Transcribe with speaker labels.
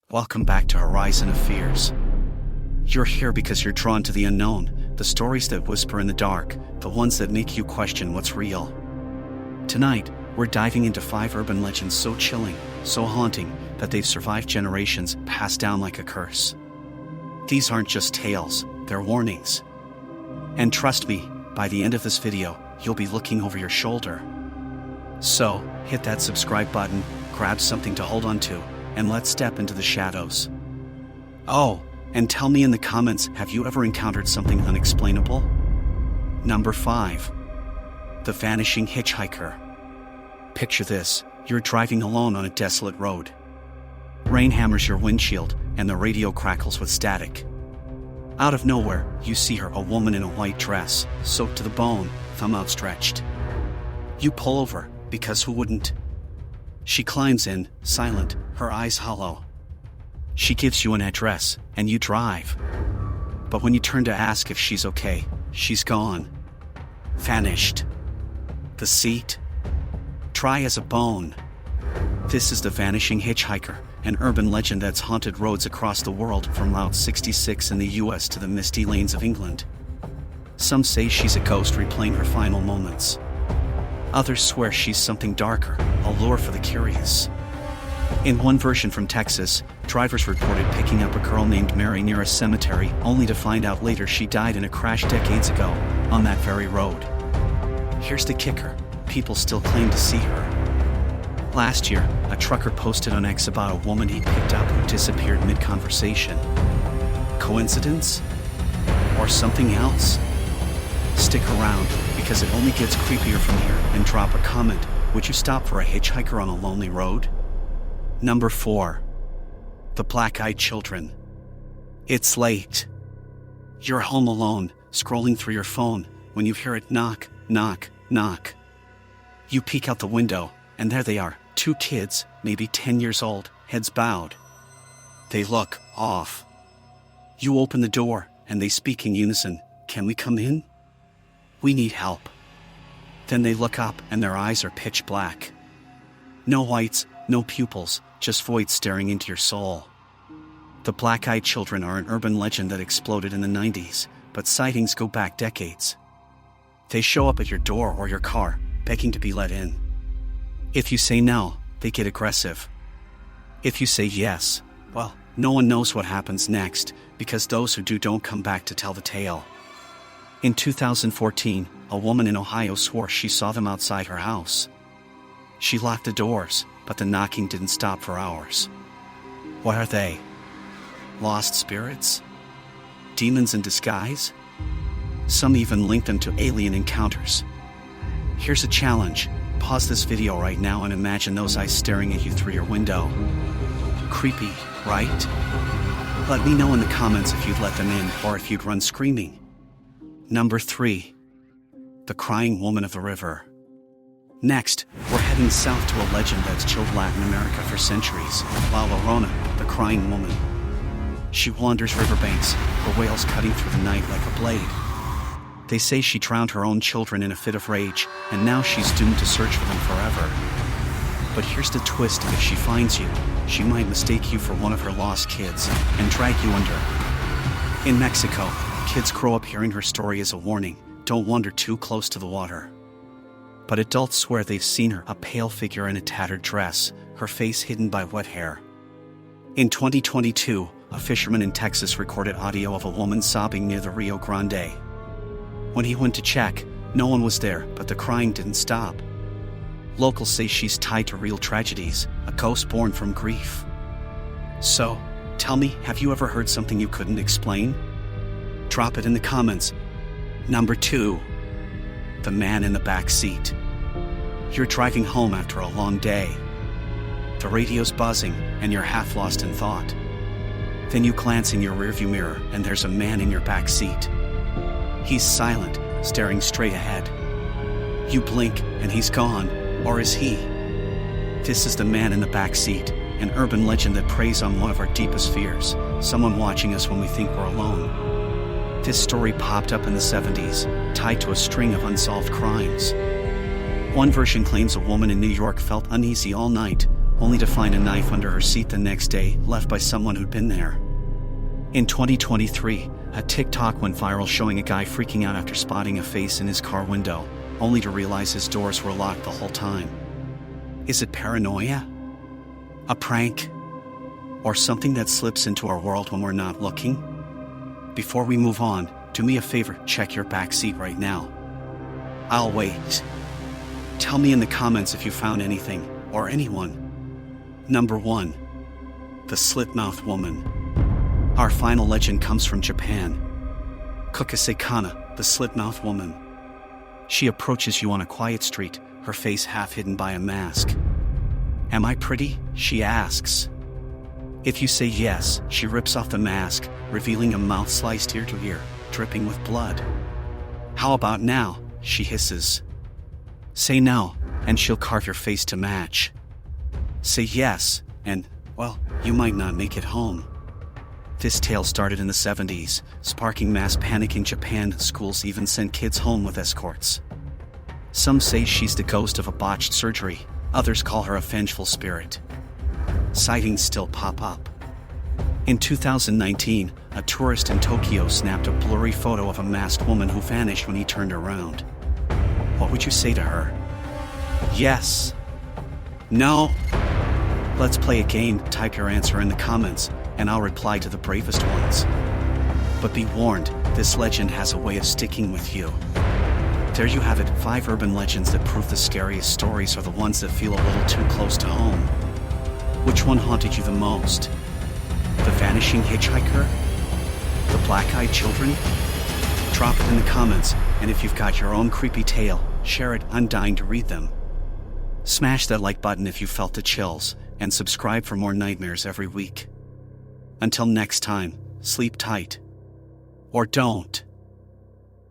Speaker 1: Welcome back to Horizon of Fears. You're here because you're drawn to the unknown, the stories that whisper in the dark, the ones that make you question what's real. Tonight, we're diving into 5 urban legends so chilling, so haunting, that they've survived generations, passed down like a curse. These aren't just tales, they're warnings. And trust me, by the end of this video, you'll be looking over your shoulder. So, hit that subscribe button, grab something to hold on to, and let's step into the shadows. Oh, and tell me in the comments, have you ever encountered something unexplainable? Number 5. The Vanishing Hitchhiker. Picture this, you're driving alone on a desolate road. Rain hammers your windshield, and the radio crackles with static. Out of nowhere, you see her, a woman in a white dress, soaked to the bone, thumb outstretched. You pull over, because who wouldn't? She climbs in, silent, her eyes hollow. She gives you an address, and you drive. But when you turn to ask if she's okay, she's gone. Vanished. The seat? Dry as a bone. This is the Vanishing Hitchhiker, an urban legend that's haunted roads across the world from Route 66 in the US to the misty lanes of England. Some say she's a ghost replaying her final moments. Others swear she's something darker, a lure for the curious. In one version from Texas, drivers reported picking up a girl named Mary near a cemetery, only to find out later she died in a crash decades ago, on that very road. Here's the kicker, people still claim to see her. Last year, a trucker posted on X about a woman he picked up who disappeared mid-conversation. Coincidence? Or something else? Stick around, because it only gets creepier from here, and drop a comment. Would you stop for a hitchhiker on a lonely road? Number 4. The Black-Eyed Children. It's late. You're home alone, scrolling through your phone, when you hear it knock, knock, knock. You peek out the window, and there they are, 2 kids, maybe 10 years old, heads bowed. They look off. You open the door, and they speak in unison. Can we come in? We need help. Then they look up, and their eyes are pitch black. No whites, no pupils, just voids staring into your soul. The Black-Eyed Children are an urban legend that exploded in the 90s, but sightings go back decades. They show up at your door or your car, begging to be let in. If you say no, they get aggressive. If you say yes, well, no one knows what happens next, because those who do don't come back to tell the tale. In 2014, a woman in Ohio swore she saw them outside her house. She locked the doors, but the knocking didn't stop for hours. What are they? Lost spirits? Demons in disguise? Some even link them to alien encounters. Here's a challenge. Pause this video right now and imagine those eyes staring at you through your window. Creepy, right? Let me know in the comments if you'd let them in or if you'd run screaming. Number 3. The Crying Woman of the River. Next, we're heading south to a legend that's chilled Latin America for centuries, La Llorona, the Crying Woman. She wanders riverbanks, her wails cutting through the night like a blade. They say she drowned her own children in a fit of rage, and now she's doomed to search for them forever. But here's the twist, if she finds you, she might mistake you for one of her lost kids, and drag you under. In Mexico, kids grow up hearing her story as a warning, don't wander too close to the water. But adults swear they've seen her, a pale figure in a tattered dress, her face hidden by wet hair. In 2022, a fisherman in Texas recorded audio of a woman sobbing near the Rio Grande. When he went to check, no one was there, but the crying didn't stop. Locals say she's tied to real tragedies, a ghost born from grief. So, tell me, have you ever heard something you couldn't explain? Drop it in the comments. Number 2. The Man in the Back Seat. You're driving home after a long day. The radio's buzzing, and you're half lost in thought. Then you glance in your rearview mirror, and there's a man in your back seat. He's silent, staring straight ahead. You blink, and he's gone, or is he? This is the Man in the Back Seat, an urban legend that preys on one of our deepest fears, someone watching us when we think we're alone. This story popped up in the 70s, tied to a string of unsolved crimes. One version claims a woman in New York felt uneasy all night, only to find a knife under her seat the next day, left by someone who'd been there. In 2023, a TikTok went viral showing a guy freaking out after spotting a face in his car window, only to realize his doors were locked the whole time. Is it paranoia? A prank? Or something that slips into our world when we're not looking? Before we move on, do me a favor, check your backseat right now. I'll wait. Tell me in the comments if you found anything, or anyone. Number 1. The Slit-Mouthed Woman. Our final legend comes from Japan. Kokase Kana, the Slit-Mouthed Woman. She approaches you on a quiet street, her face half hidden by a mask. Am I pretty? She asks. If you say yes, she rips off the mask, revealing a mouth sliced ear to ear, dripping with blood. How about now? She hisses. Say no, and she'll carve your face to match. Say yes, and, well, you might not make it home. This tale started in the 70s, sparking mass panic in Japan. Schools even sent kids home with escorts. Some say she's the ghost of a botched surgery, others call her a vengeful spirit. Sightings still pop up. In 2019, a tourist in Tokyo snapped a blurry photo of a masked woman who vanished when he turned around. What would you say to her? Yes. No. Let's play a game. Type your answer in the comments, and I'll reply to the bravest ones. But be warned, this legend has a way of sticking with you. There you have it, 5 urban legends that prove the scariest stories are the ones that feel a little too close to home. Which one haunted you the most? The Vanishing Hitchhiker? The Black-Eyed Children? Drop it in the comments, and if you've got your own creepy tale, share it. I'm dying to read them. Smash that like button if you felt the chills, and subscribe for more nightmares every week. Until next time, sleep tight. Or don't.